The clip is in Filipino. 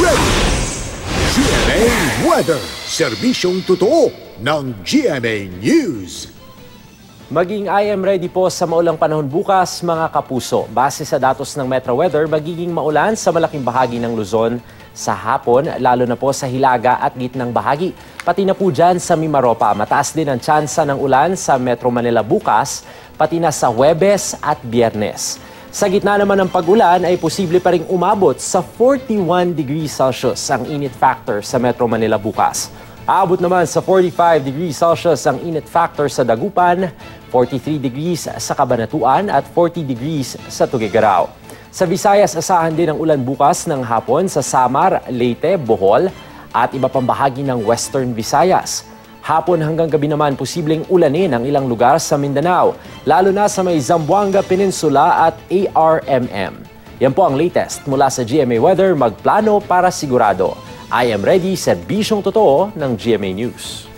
ready! GMA Weather, serbisyong totoo ng GMA News. Maging I am ready po sa maulang panahon bukas, mga kapuso. Base sa datos ng Metro Weather, magiging maulan sa malaking bahagi ng Luzon sa hapon, lalo na po sa hilaga at gitnang bahagi. Pati na po dyan sa Mimaropa. Mataas din ang tsansa ng ulan sa Metro Manila bukas, pati na sa Huwebes at Biyernes. Sa gitna naman ng pag-ulan ay posible pa ring umabot sa 41 degrees Celsius ang init factor sa Metro Manila bukas. Aabot naman sa 45 degrees Celsius ang init factor sa Dagupan, 43 degrees sa Cabanatuan at 40 degrees sa Tuguegarao. Sa Visayas, asahan din ang ulan bukas ng hapon sa Samar, Leyte, Bohol at iba pang bahagi ng Western Visayas. Hapon hanggang gabi naman posibleng ulanin ang ilang lugar sa Mindanao, lalo na sa may Zamboanga Peninsula at ARMM. Yan po ang latest mula sa GMA Weather, magplano para sigurado. I am ready, serbisyong totoo ng GMA News.